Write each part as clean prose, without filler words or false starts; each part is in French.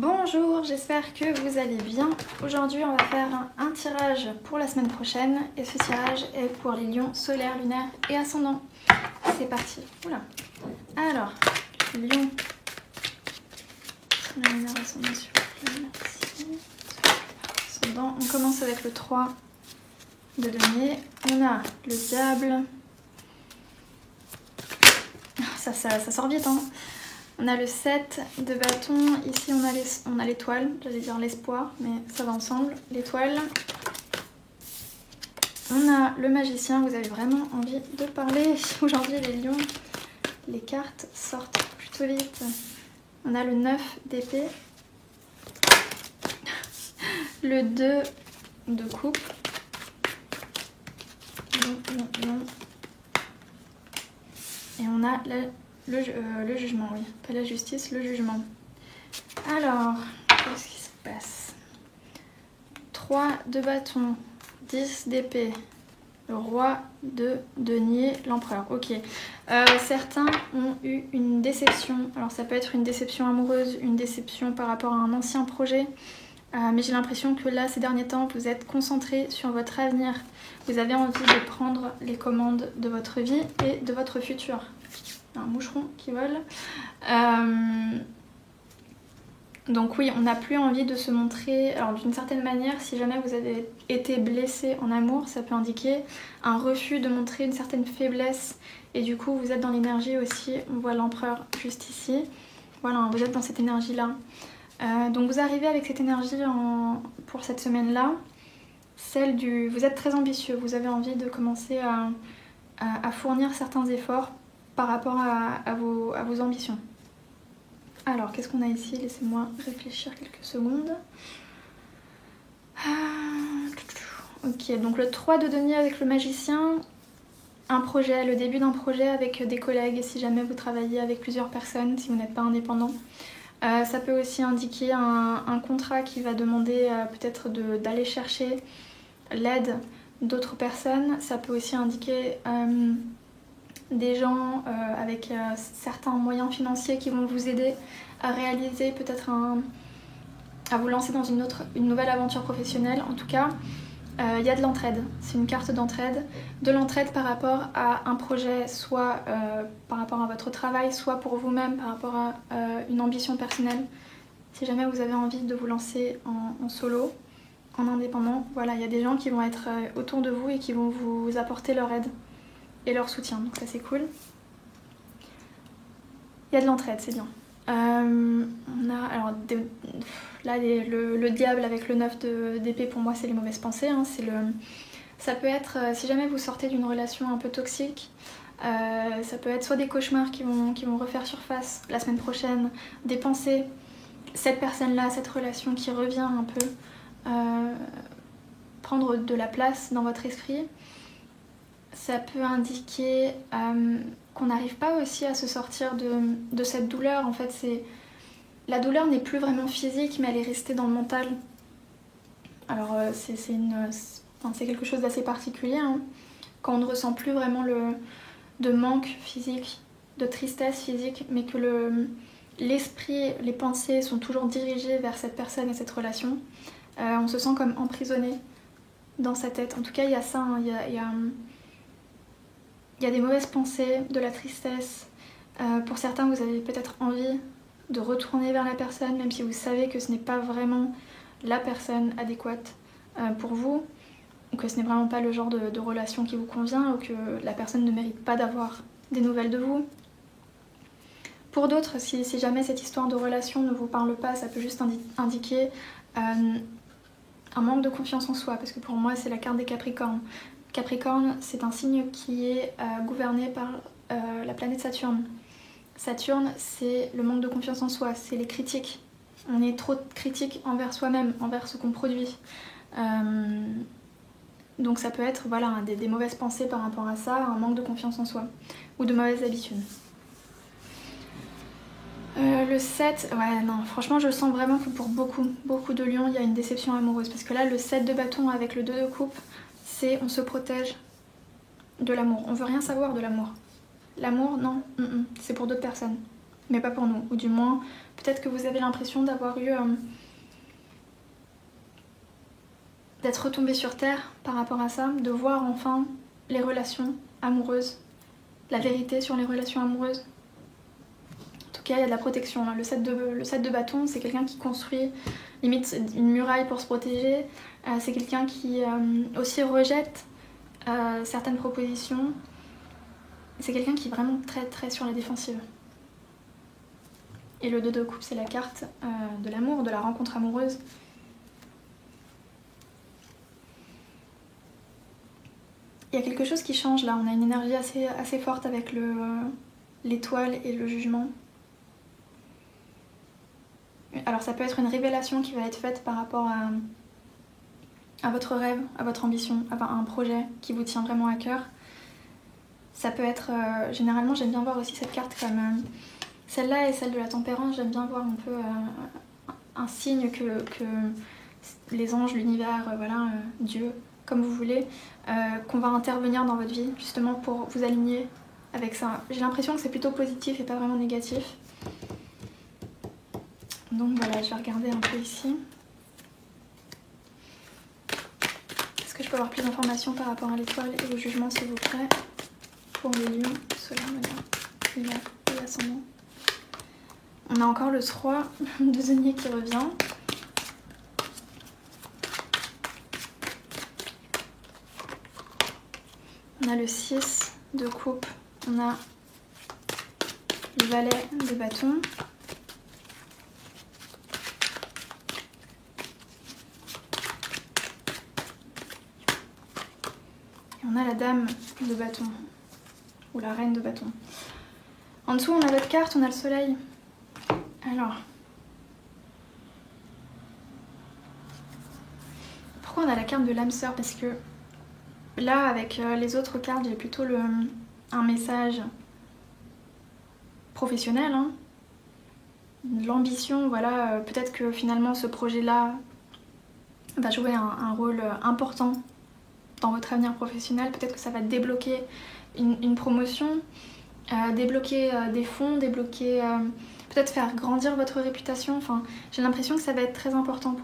Bonjour, j'espère que vous allez bien. Aujourd'hui on va faire un tirage pour la semaine prochaine et ce tirage est pour les lions solaires, lunaires et ascendants. C'est parti. Oula. Alors, lion, solaire, lunaire, ascendant, merci. Ascendant. On commence avec le 3 de denier. On a le diable. Ça sort vite hein. On a le 7 de bâton, ici on a l'étoile, j'allais dire l'espoir, mais ça va ensemble, l'étoile. On a le magicien, vous avez vraiment envie de parler. Aujourd'hui les lions, les cartes sortent plutôt vite. On a le 9 d'épée, le 2 de coupe. Non. Et on a le jugement, oui, pas la justice, le jugement. Alors, qu'est-ce qui se passe? 3 de bâton, 10 d'épée, le roi de denier, l'empereur. Ok. Certains ont eu une déception. Alors ça peut être une déception amoureuse, une déception par rapport à un ancien projet. Mais j'ai l'impression que là, ces derniers temps, vous êtes concentrés sur votre avenir. Vous avez envie de prendre les commandes de votre vie et de votre futur. Un moucheron qui vole. Donc oui, on n'a plus envie de se montrer. Alors d'une certaine manière, si jamais vous avez été blessé en amour, ça peut indiquer un refus de montrer une certaine faiblesse. Et du coup, vous êtes dans l'énergie aussi. On voit l'empereur juste ici. Voilà, vous êtes dans cette énergie-là. Donc vous arrivez avec cette énergie pour cette semaine-là. Celle du... Vous êtes très ambitieux. Vous avez envie de commencer à fournir certains efforts par rapport à vos ambitions. Alors, qu'est-ce qu'on a ici? Laissez-moi réfléchir quelques secondes. Ok, donc le 3 de denier avec le magicien. Un projet, le début d'un projet avec des collègues, si jamais vous travaillez avec plusieurs personnes, si vous n'êtes pas indépendant. Ça peut aussi indiquer un contrat qui va demander peut-être d'aller chercher l'aide d'autres personnes. Ça peut aussi indiquer des gens avec certains moyens financiers qui vont vous aider à réaliser peut-être à vous lancer dans une nouvelle aventure professionnelle. En tout cas, il y a de l'entraide. C'est une carte d'entraide. De l'entraide par rapport à un projet, soit par rapport à votre travail, soit pour vous-même par rapport à une ambition personnelle. Si jamais vous avez envie de vous lancer en solo, en indépendant, voilà, il y a des gens qui vont être autour de vous et qui vont vous apporter leur aide et leur soutien, donc ça c'est cool. Il y a de l'entraide, c'est bien. On a alors là le diable avec le 9 d'épée, pour moi c'est les mauvaises pensées, hein, ça peut être si jamais vous sortez d'une relation un peu toxique, ça peut être soit des cauchemars qui vont refaire surface la semaine prochaine, des pensées, cette personne-là, cette relation qui revient un peu prendre de la place dans votre esprit. Ça peut indiquer qu'on n'arrive pas aussi à se sortir de cette douleur. En fait, la douleur n'est plus vraiment physique, mais elle est restée dans le mental. Alors, c'est quelque chose d'assez particulier, hein, quand on ne ressent plus vraiment de manque physique, de tristesse physique, mais que l'esprit, les pensées sont toujours dirigées vers cette personne et cette relation. On se sent comme emprisonné dans sa tête. En tout cas, il y a ça, hein, il y a des mauvaises pensées, de la tristesse. Pour certains, vous avez peut-être envie de retourner vers la personne, même si vous savez que ce n'est pas vraiment la personne adéquate pour vous, ou que ce n'est vraiment pas le genre de relation qui vous convient, ou que la personne ne mérite pas d'avoir des nouvelles de vous. Pour d'autres, si jamais cette histoire de relation ne vous parle pas, ça peut juste indiquer un manque de confiance en soi, parce que pour moi, c'est la carte des Capricornes. Capricorne, c'est un signe qui est gouverné par la planète Saturne. Saturne, c'est le manque de confiance en soi, c'est les critiques. On est trop critique envers soi-même, envers ce qu'on produit. Donc ça peut être voilà, des mauvaises pensées par rapport à ça, un manque de confiance en soi, ou de mauvaises habitudes. Le 7, ouais non, franchement je sens vraiment que pour beaucoup de lions, il y a une déception amoureuse. Parce que là, le 7 de bâton avec le 2 de coupe, c'est on se protège de l'amour. On veut rien savoir de l'amour. L'amour, non, c'est pour d'autres personnes. mais pas pour nous. Ou du moins, peut-être que vous avez l'impression d'avoir eu... d'être retombé sur terre par rapport à ça, de voir enfin les relations amoureuses, la vérité sur les relations amoureuses. En tout cas, il y a de la protection. Là. Le 7 de bâton, c'est quelqu'un qui construit limite une muraille pour se protéger. C'est quelqu'un qui aussi rejette certaines propositions. C'est quelqu'un qui est vraiment très très sur la défensive. Et le 2 de coupe, c'est la carte de l'amour, de la rencontre amoureuse. Il y a quelque chose qui change là, on a une énergie assez forte avec l'étoile et le jugement. Alors ça peut être une révélation qui va être faite par rapport à votre rêve, à votre ambition, à un projet qui vous tient vraiment à cœur. Ça peut être... généralement j'aime bien voir aussi cette carte comme... celle-là et celle de la tempérance, j'aime bien voir un peu un signe que les anges, l'univers, voilà, Dieu, comme vous voulez, qu'on va intervenir dans votre vie justement pour vous aligner avec ça. J'ai l'impression que c'est plutôt positif et pas vraiment négatif. Donc voilà, je vais regarder un peu ici. Est-ce que je peux avoir plus d'informations par rapport à l'étoile et au jugement s'il vous plaît? Pour les lions, solaire, lunaire et ascendant. On a encore le 3 de denier qui revient. On a le 6 de coupe, on a le valet de bâton. Et on a la dame de bâton, ou la reine de bâton. En dessous, on a votre carte, on a le soleil. Alors, pourquoi on a la carte de l'âme sœur? Parce que là, avec les autres cartes, j'ai plutôt un message professionnel, hein. L'ambition, voilà, peut-être que finalement ce projet-là va jouer un rôle important dans votre avenir professionnel. Peut-être que ça va débloquer une promotion, débloquer des fonds, débloquer... peut-être faire grandir votre réputation. Enfin, j'ai l'impression que ça va être très important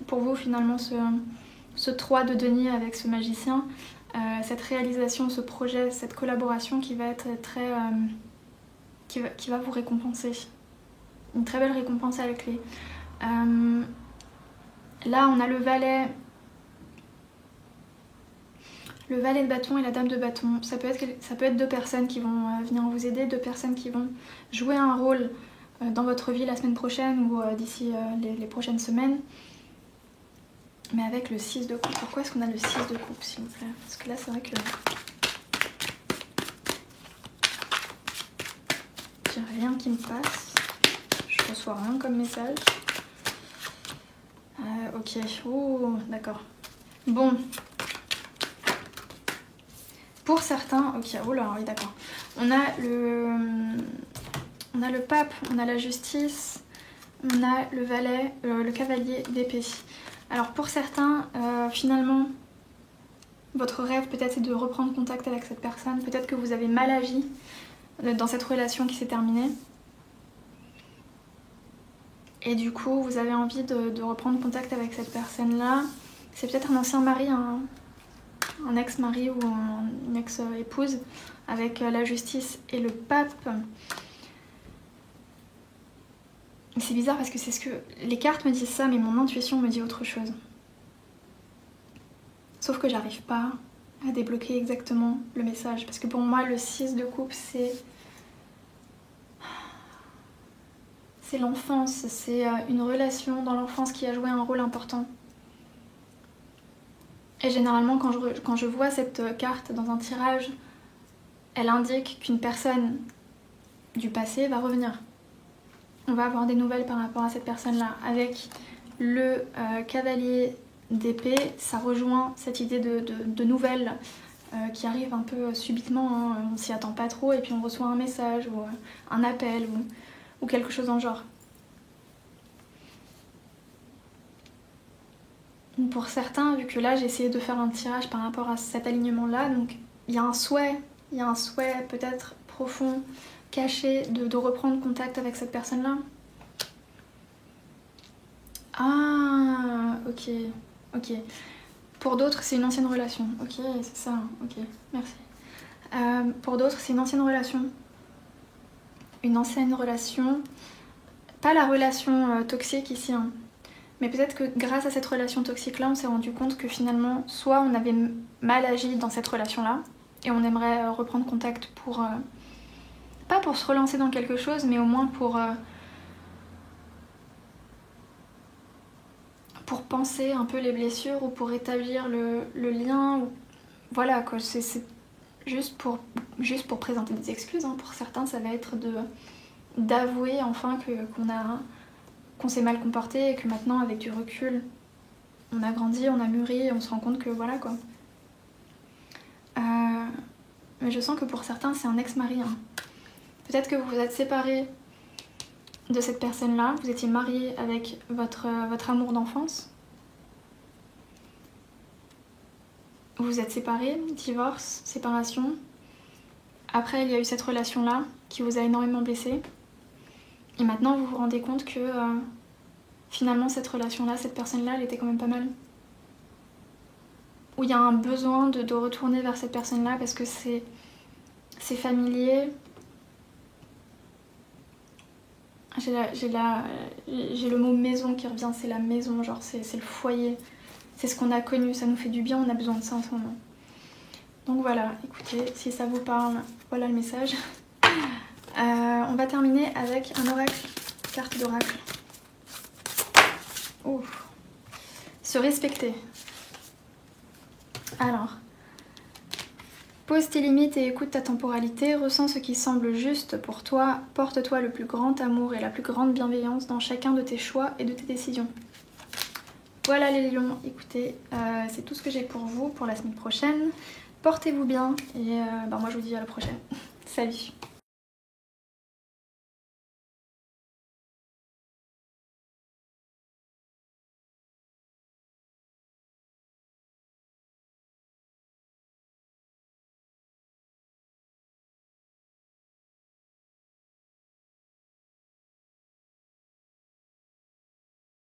pour vous finalement ce 3 de denier avec ce magicien. Cette réalisation, ce projet, cette collaboration qui va être très... qui va vous récompenser. Une très belle récompense à la clé. Là, on a le valet de bâton et la dame de bâton. Ça peut être deux personnes qui vont venir vous aider, deux personnes qui vont jouer un rôle dans votre vie la semaine prochaine ou d'ici les prochaines semaines. Mais avec le 6 de coupe, pourquoi est-ce qu'on a le 6 de coupe s'il vous plaît? Parce que là c'est vrai que j'ai rien qui me passe. Je reçois rien comme message. Ok, oh d'accord. Bon. Pour certains, ok, oh là, oui d'accord. On a le pape, on a la justice, on a le valet, le cavalier d'épée. Alors pour certains, finalement, votre rêve peut-être c'est de reprendre contact avec cette personne. Peut-être que vous avez mal agi dans cette relation qui s'est terminée. Et du coup, vous avez envie de reprendre contact avec cette personne-là. C'est peut-être un ancien mari, un ex-mari ou une ex-épouse, avec la justice et le pape. C'est bizarre parce que c'est ce que... Les cartes me disent ça, mais mon intuition me dit autre chose. Sauf que j'arrive pas à débloquer exactement le message. Parce que pour moi, le 6 de coupe, c'est l'enfance. C'est une relation dans l'enfance qui a joué un rôle important. Et généralement, quand je vois cette carte dans un tirage, elle indique qu'une personne du passé va revenir. On va avoir des nouvelles par rapport à cette personne-là. Avec le cavalier d'épée, ça rejoint cette idée de nouvelles qui arrive un peu subitement. Hein. On s'y attend pas trop et puis on reçoit un message ou un appel ou quelque chose dans le genre. Pour certains, vu que là j'ai essayé de faire un tirage par rapport à cet alignement-là, donc il y a un souhait peut-être profond cacher, de reprendre contact avec cette personne-là. Ah, ok, ok. Pour d'autres, c'est une ancienne relation. Ok, c'est ça, ok, merci. Pour d'autres, c'est une ancienne relation. Une ancienne relation. Pas la relation toxique ici, hein. Mais peut-être que grâce à cette relation toxique-là, on s'est rendu compte que finalement, soit on avait mal agi dans cette relation-là, et on aimerait reprendre contact pour... pas pour se relancer dans quelque chose, mais au moins pour penser un peu les blessures ou pour établir le lien. Ou... Voilà, quoi, c'est juste pour présenter des excuses. Hein. Pour certains, ça va être d'avouer enfin qu'on s'est mal comporté et que maintenant, avec du recul, on a grandi, on a mûri et on se rend compte que voilà, quoi. Mais je sens que pour certains, c'est un ex-mari. Hein. Peut-être que vous vous êtes séparés de cette personne-là, vous étiez mariés avec votre amour d'enfance. Vous vous êtes séparés, divorce, séparation. Après, il y a eu cette relation-là qui vous a énormément blessé. Et maintenant, vous vous rendez compte que finalement, cette relation-là, cette personne-là, elle était quand même pas mal. Où il y a un besoin de retourner vers cette personne-là parce que c'est familier. J'ai le mot maison qui revient, c'est la maison, genre c'est le foyer. C'est ce qu'on a connu, ça nous fait du bien, on a besoin de ça en ce moment. Donc voilà, écoutez, si ça vous parle, voilà le message. On va terminer avec un oracle, carte d'oracle. Ouf. Se respecter. Alors, pose tes limites et écoute ta temporalité, ressens ce qui semble juste pour toi, porte-toi le plus grand amour et la plus grande bienveillance dans chacun de tes choix et de tes décisions. Voilà les lions, écoutez, c'est tout ce que j'ai pour vous pour la semaine prochaine. Portez-vous bien et moi je vous dis à la prochaine. Salut!